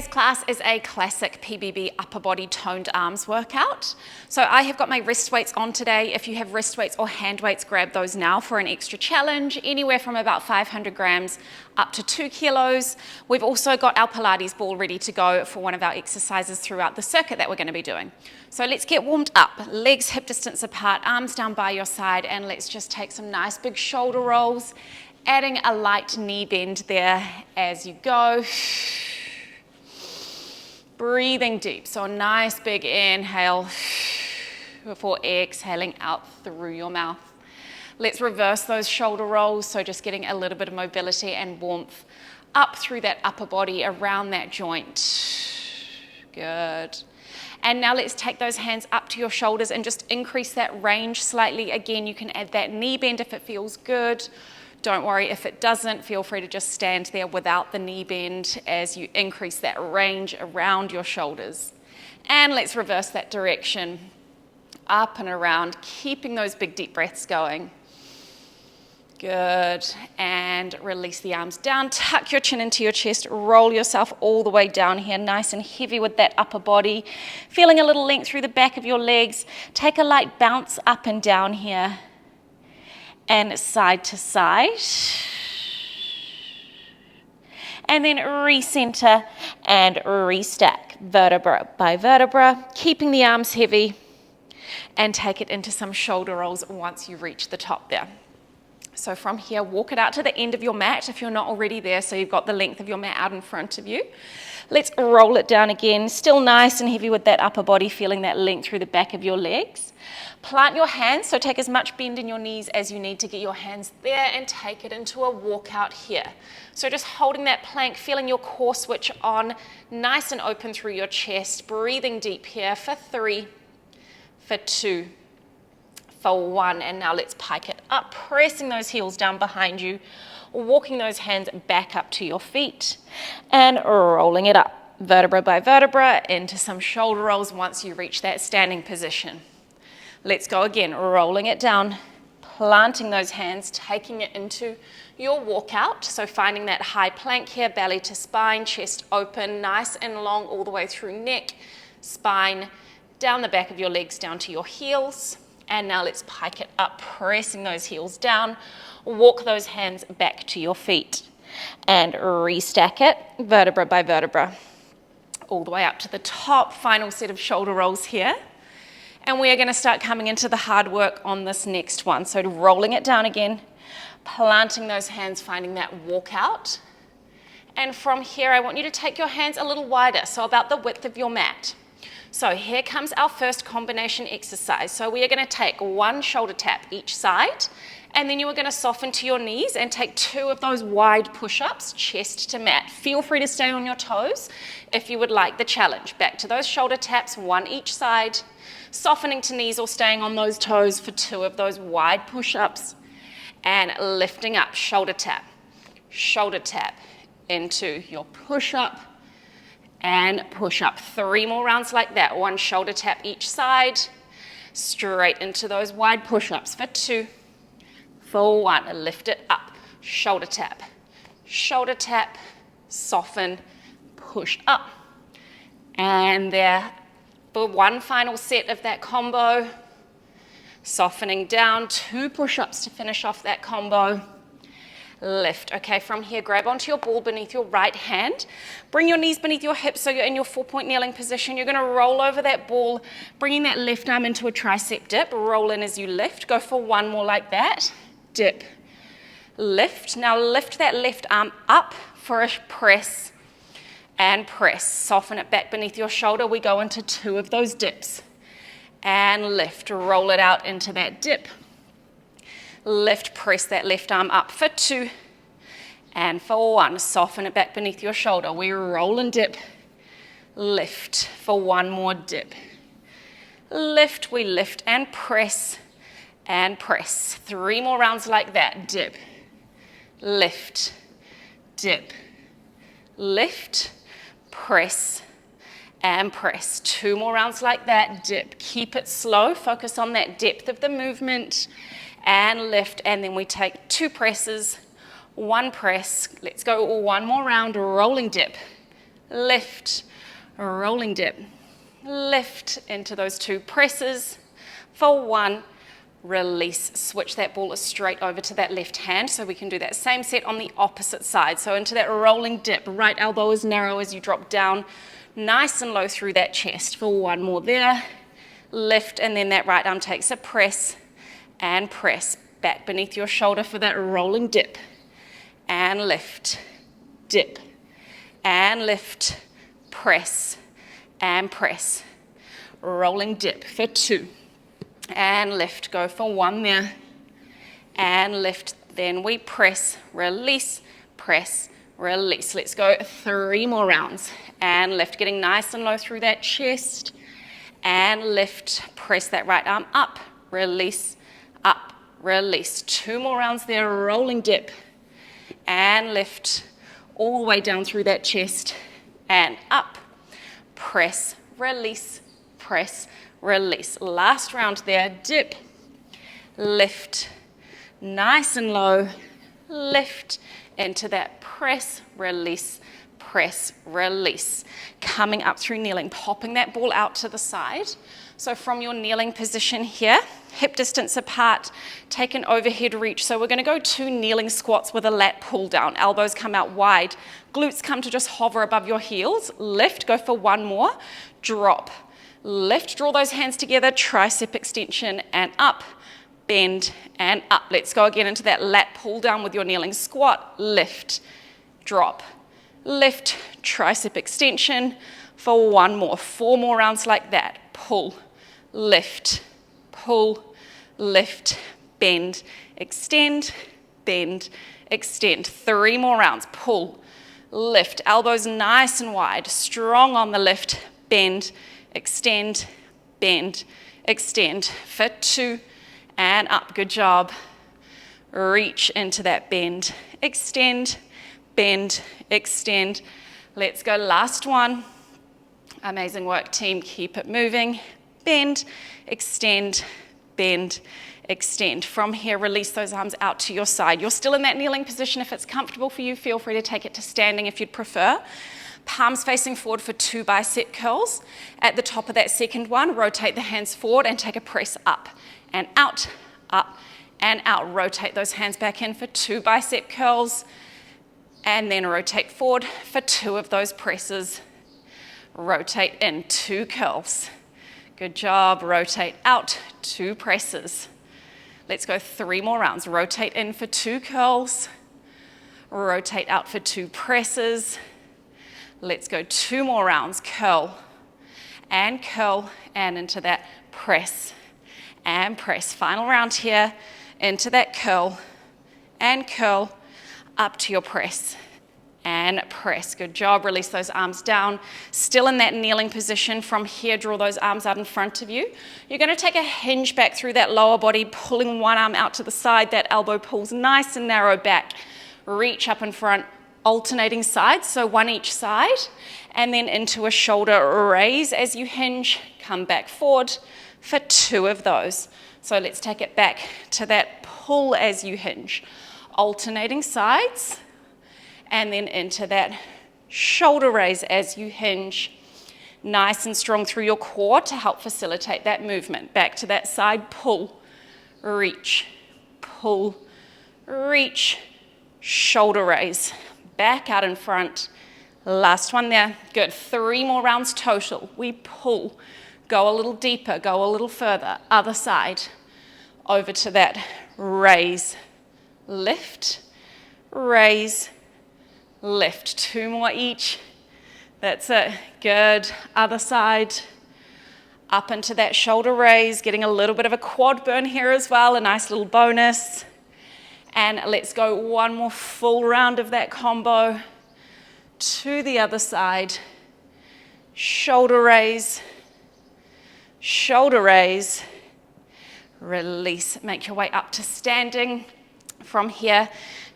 Today's class is a classic PBB upper body toned arms workout. So I have got my wrist weights on today. If you have wrist weights or hand weights, grab those now for an extra challenge, anywhere from about 500 grams up to 2 kilos. We've also got our Pilates ball ready to go for one of our exercises throughout the circuit that we're going to be doing. So let's get warmed up, legs hip distance apart, arms down by your side, and let's just take some nice big shoulder rolls, adding a light knee bend there as you go. Breathing deep, so a nice big inhale before exhaling out through your mouth. Let's reverse those shoulder rolls, so just getting a little bit of mobility and warmth up through that upper body, around that joint. Good. And now let's take those hands up to your shoulders and just increase that range slightly. Again, you can add that knee bend if it feels good. Don't worry if it doesn't, feel free to just stand there without the knee bend as you increase that range around your shoulders. And let's reverse that direction, up and around, keeping those big deep breaths going. Good, and release the arms down, tuck your chin into your chest, roll yourself all the way down here, nice and heavy with that upper body, feeling a little length through the back of your legs. Take a light bounce up and down here, and side to side, and then recenter and restack vertebra by vertebra, keeping the arms heavy, and take it into some shoulder rolls once you reach the top there. So from here, walk it out to the end of your mat if you're not already there, so you've got the length of your mat out in front of you. Let's roll it down again, still nice and heavy with that upper body, feeling that length through the back of your legs. Plant your hands, so take as much bend in your knees as you need to get your hands there, and take it into a walkout here. So just holding that plank, feeling your core switch on, nice and open through your chest, breathing deep here for 3, for 2, for 1, and now let's pike it up, pressing those heels down behind you, walking those hands back up to your feet, and rolling it up, vertebra by vertebra, into some shoulder rolls once you reach that standing position. Let's go again, rolling it down, planting those hands, taking it into your walkout. So finding that high plank here, belly to spine, chest open, nice and long all the way through neck, spine, down the back of your legs, down to your heels. And now let's pike it up, pressing those heels down, walk those hands back to your feet, and restack it, vertebra by vertebra, all the way up to the top. Final set of shoulder rolls here. And we are going to start coming into the hard work on this next one. So rolling it down again, planting those hands, finding that walkout. And from here, I want you to take your hands a little wider, so about the width of your mat. So here comes our first combination exercise. So we are going to take one shoulder tap each side, and then you are going to soften to your knees and take 2 of those wide push-ups, chest to mat. Feel free to stay on your toes if you would like the challenge. Back to those shoulder taps, 1 each side, softening to knees or staying on those toes for 2 of those wide push-ups, and lifting up, shoulder tap into your push-up, and push up. 3 more rounds like that. 1 shoulder tap each side, straight into those wide push-ups for 2, for 1. Lift it up, shoulder tap, soften, push up. And there, for 1 final set of that combo, softening down, 2 push-ups to finish off that combo. Lift. Okay, from here, grab onto your ball beneath your right hand. Bring your knees beneath your hips so you're in your 4-point kneeling position. You're going to roll over that ball, bringing that left arm into a tricep dip. Roll in as you lift. Go for 1 more like that. Dip. Lift. Now lift that left arm up for a press, and press. Soften it back beneath your shoulder. We go into 2 of those dips. And lift. Roll it out into that dip. Lift, press that left arm up for 2, and for 1. Soften it back beneath your shoulder. We roll and dip. Lift for 1 more dip. Lift, we lift and press, and press. 3 more rounds like that. Dip, lift, dip, lift, press, and press. 2 more rounds like that. Dip. Keep it slow. Focus on that depth of the movement. And lift, and then we take 2 presses, 1 press. Let's go 1 more round, rolling dip, lift, rolling dip, lift into those 2 presses for 1, release. Switch that ball straight over to that left hand so we can do that same set on the opposite side. So into that rolling dip, right elbow as narrow as you drop down, nice and low through that chest for 1 more there. Lift, and then that right arm takes a press and press back beneath your shoulder for that rolling dip and lift, dip and lift, press and press, rolling dip for 2 and lift, go for 1 there and lift, then we press, release, press, release. Let's go 3 more rounds and lift, getting nice and low through that chest and lift, press that right arm up, release, up, release. 2 more rounds there, rolling dip and lift all the way down through that chest and up, press, release, press, release. Last round there, dip, lift, nice and low, lift into that press, release, press, release. Coming up through kneeling, popping that ball out to the side. So from your kneeling position here, hip distance apart, take an overhead reach. So we're going to go 2 kneeling squats with a lat pull down. Elbows come out wide, glutes come to just hover above your heels. Lift, go for 1 more, drop, lift, draw those hands together, tricep extension and up, bend and up. Let's go again into that lat pull down with your kneeling squat. Lift, drop, lift, tricep extension for 1 more. 4 more rounds like that. Pull, lift, pull, lift, bend, extend, bend, extend. 3 more rounds. Pull, lift, elbows nice and wide, strong on the lift, bend, extend, bend, extend for 2 and up. Good job. Reach into that bend, extend, bend, extend. Let's go, last one. Amazing work, team. Keep it moving. Bend, extend, bend, extend. From here, release those arms out to your side. You're still in that kneeling position. If it's comfortable for you, feel free to take it to standing if you'd prefer. Palms facing forward for 2 bicep curls. At the top of that second one, rotate the hands forward and take a press up and out, up and out. Rotate those hands back in for 2 bicep curls and then rotate forward for 2 of those presses. Rotate in, 2 curls. Good job. Rotate out, 2 presses. Let's go 3 more rounds. Rotate in for 2 curls. Rotate out for 2 presses. Let's go 2 more rounds. Curl and into that press and press. Final round here. Into that curl and curl up to your press and press. Good job. Release those arms down. Still in that kneeling position. From here, draw those arms out in front of you. You're going to take a hinge back through that lower body, pulling one arm out to the side. That elbow pulls nice and narrow back. Reach up in front, alternating sides, so 1 each side, and then into a shoulder raise as you hinge. Come back forward for 2 of those. So let's take it back to that pull as you hinge. Alternating sides, and then into that shoulder raise as you hinge. Nice and strong through your core to help facilitate that movement. Back to that side, pull, reach, pull, reach, shoulder raise. Back out in front. Last one there. Good. 3 more rounds total. We pull, go a little deeper, go a little further. Other side. Over to that raise, lift, raise, lift. 2 more each. That's it. Good. Other side. Up into that shoulder raise, getting a little bit of a quad burn here as well, a nice little bonus. And let's go 1 more full round of that combo. To the other side. Shoulder raise, release. Make your way up to standing. From here,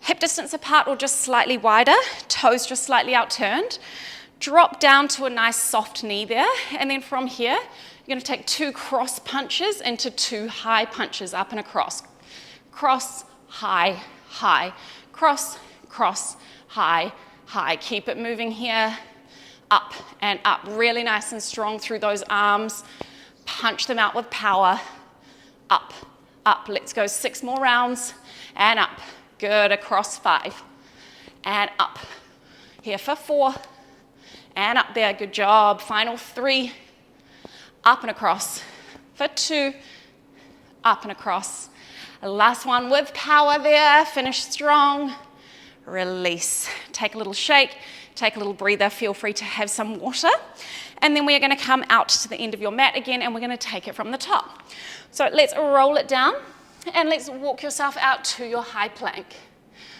hip distance apart or just slightly wider, toes just slightly outturned. Drop down to a nice soft knee there, and then from here, you're going to take 2 cross punches into 2 high punches, up and across. Cross, high, high. Cross, cross, high, high. Keep it moving here. up and up. Really nice and strong through those arms. Punch them out with power. Up, up. Let's go 6 more rounds. And up. Good, across 5. And up. Here for 4. And up there, good job. Final 3. Up and across for 2. Up and across. Last one with power there. Finish strong. Release. Take a little shake. Take a little breather. Feel free to have some water. And then we're going to come out to the end of your mat again, and we're going to take it from the top. So let's roll it down, and let's walk yourself out to your high plank.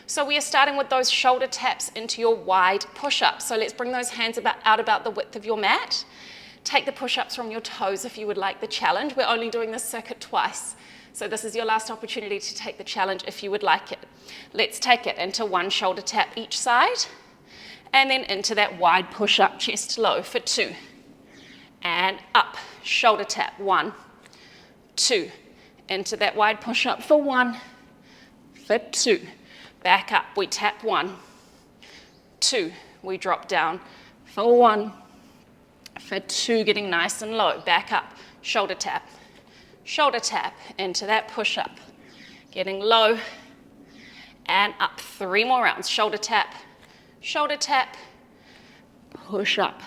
So we are starting with those shoulder taps into your wide push-ups. So let's bring those hands out about the width of your mat. Take the push-ups from your toes if you would like the challenge. We're only doing this circuit twice. So this is your last opportunity to take the challenge if you would like it. Let's take it into 1 shoulder tap each side, and then into that wide push-up, chest low for 2. And up, shoulder tap, 1, 2. Into that wide push-up for 1, for 2. Back up, we tap 1, 2. We drop down for 1, for 2, getting nice and low. Back up, shoulder tap, into that push-up. Getting low, and up. 3 more rounds, shoulder tap, push up,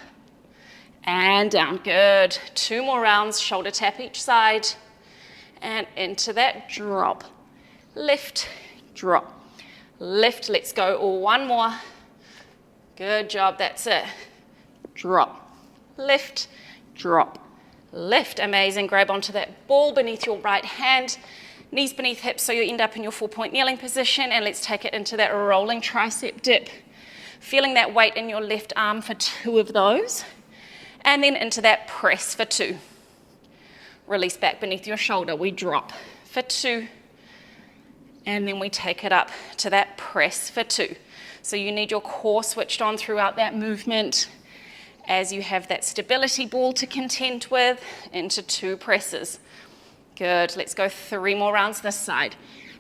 and down. Good. 2 more rounds, shoulder tap each side, and into that drop. Lift, drop, lift. Let's go 1 more. Good job, that's it. Drop, lift, drop, lift. Amazing. Grab onto that ball beneath your right hand, knees beneath hips so you end up in your 4-point kneeling position, and let's take it into that rolling tricep dip. Feeling that weight in your left arm for 2 of those, and then into that press for 2. Release back beneath your shoulder. We drop for 2, and then we take it up to that press for 2. So you need your core switched on throughout that movement as you have that stability ball to contend with into 2 presses. Good. Let's go 3 more rounds this side.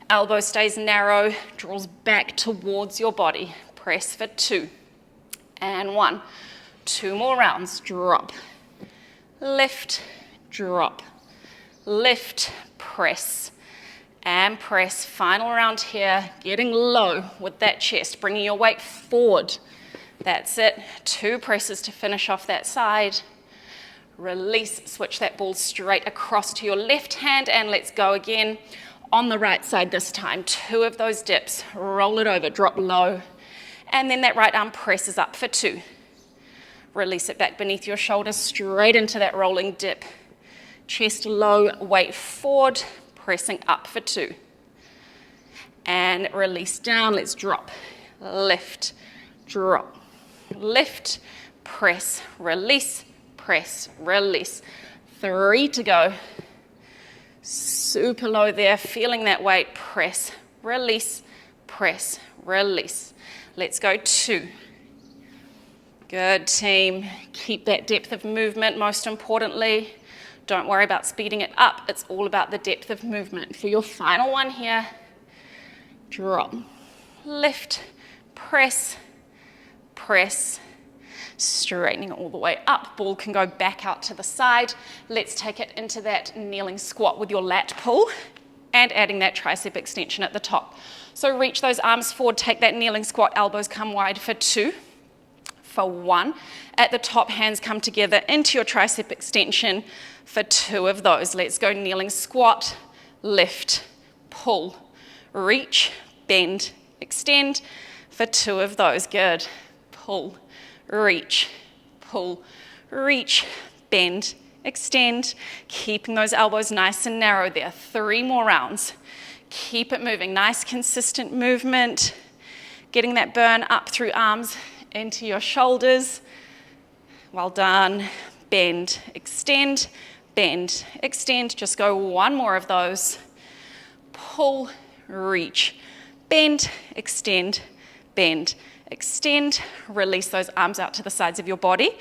Elbow stays narrow, draws back towards your body. Press for 2. And 1. 2 more rounds. Drop. Lift. Drop. Lift. Press. And press. Final round here. Getting low with that chest. Bringing your weight forward. That's it. 2 presses to finish off that side. Release. Switch that ball straight across to your left hand. And let's go again on the right side this time. 2 of those dips. Roll it over. Drop low. And then that right arm presses up for 2. Release it back beneath your shoulders, straight into that rolling dip. Chest low, weight forward, pressing up for 2. And release down, let's drop. Lift, drop, lift, press, release, press, release. 3 to go. Super low there, feeling that weight, press, release, press, release. Let's go 2. Good, team. Keep that depth of movement, most importantly. Don't worry about speeding it up. It's all about the depth of movement. For your final one here, drop, lift, press, press, straightening all the way up. Ball can go back out to the side. Let's take it into that kneeling squat with your lat pull and adding that tricep extension at the top. So reach those arms forward, take that kneeling squat, elbows come wide for 2, for 1. At the top, hands come together into your tricep extension for 2 of those. Let's go kneeling squat, lift, pull, reach, bend, extend for 2 of those. Good. Pull, reach, bend, extend. Keeping those elbows nice and narrow there. 3 more rounds. Keep it moving. Nice, consistent movement. Getting that burn up through arms into your shoulders. Well done. Bend, extend, bend, extend. Just go 1 more of those. Pull, reach, bend, extend, bend, extend. Release those arms out to the sides of your body.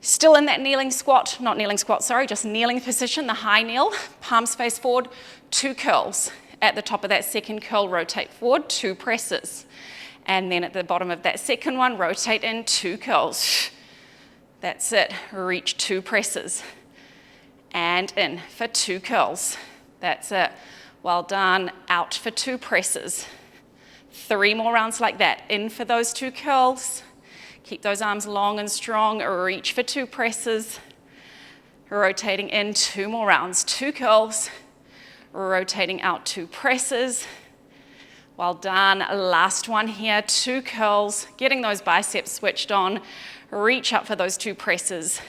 Still in that kneeling squat, not kneeling squat, sorry, just kneeling position, the high kneel. Palms face forward, 2 curls. At the top of that second curl, rotate forward, 2 presses. And then at the bottom of that second one, rotate in, 2 curls. That's it. Reach 2 presses. And in for 2 curls. That's it. Well done. Out for 2 presses. 3 more rounds like that. In for those 2 curls. Keep those arms long and strong. Reach for 2 presses. Rotating in, 2 more rounds. 2 curls. Rotating out, 2 presses. Well done. Last one here. 2 curls. Getting those biceps switched on. Reach up for those 2 presses.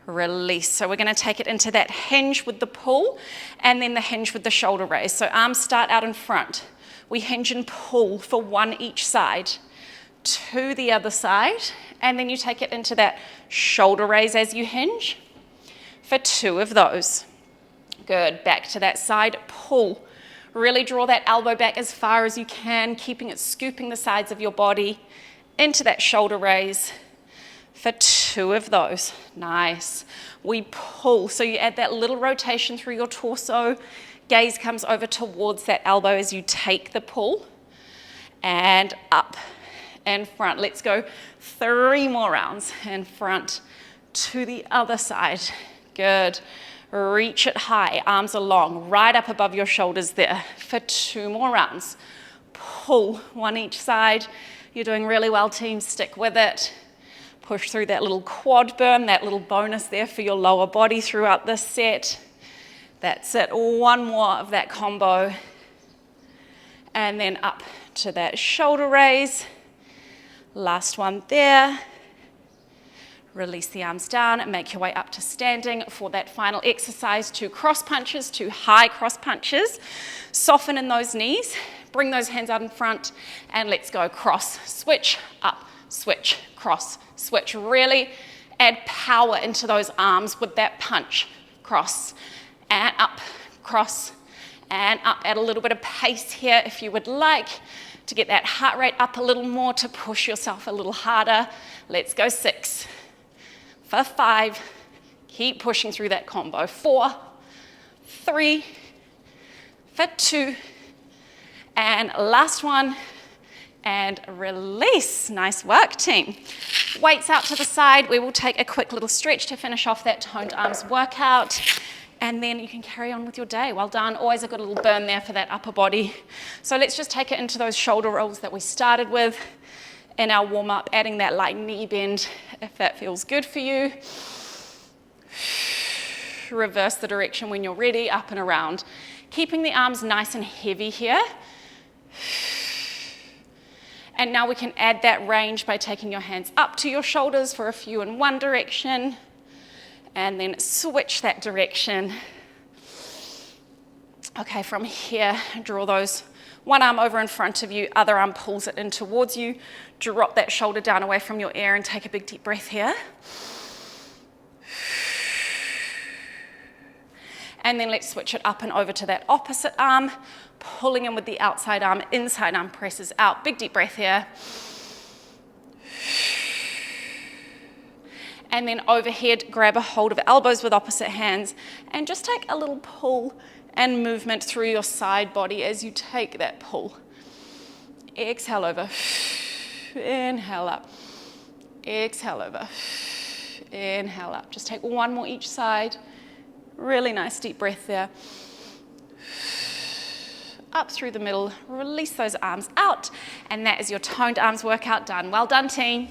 Release. So we're going to take it into that hinge with the pull and then the hinge with the shoulder raise. So arms start out in front. We hinge and pull for 1 each side to the other side, and then you take it into that shoulder raise as you hinge for 2 of those. Good. Back to that side, pull. Really draw that elbow back as far as you can, keeping it scooping the sides of your body into that shoulder raise for 2 of those. Nice. We pull. So you add that little rotation through your torso. Gaze comes over towards that elbow as you take the pull. And up and front. Let's go 3 more rounds. And front to the other side. Good. Reach it high. Arms are long. Right up above your shoulders there for 2 more rounds. Pull 1 each side. You're doing really well, team. Stick with it. Push through that little quad burn, that little bonus there for your lower body throughout this set. That's it. 1 more of that combo. And then up to that shoulder raise. Last one there. Release the arms down and make your way up to standing for that final exercise. 2 cross punches, 2 high cross punches. Soften in those knees. Bring those hands out in front and let's go cross, switch, up, switch, cross, switch. Really add power into those arms with that punch. Cross and up, cross and up. Add a little bit of pace here if you would like to get that heart rate up a little more, to push yourself a little harder. Let's go 6, for 5. Keep pushing through that combo. 4, 3, for 2. And last one. And release. Nice work, team. Weights out to the side. We will take a quick little stretch to finish off that toned arms workout. And then you can carry on with your day. Well done. Always a good little burn there for that upper body. So let's just take it into those shoulder rolls that we started with in our warm-up, adding that light knee bend if that feels good for you. Reverse the direction when you're ready, up and around. Keeping the arms nice and heavy here. And now we can add that range by taking your hands up to your shoulders for a few in one direction, and then switch that direction. Okay, from here, draw those, one arm over in front of you, other arm pulls it in towards you. Drop that shoulder down away from your ear and take a big deep breath here. And then let's switch it up and over to that opposite arm, pulling in with the outside arm, inside arm presses out. Big deep breath here. And then overhead, grab a hold of elbows with opposite hands and just take a little pull and movement through your side body as you take that pull. Exhale over. Inhale up. Exhale over. Inhale up. Just take 1 more each side. Really nice deep breath there. Up through the middle, release those arms out, and that is your toned arms workout done. Well done, team.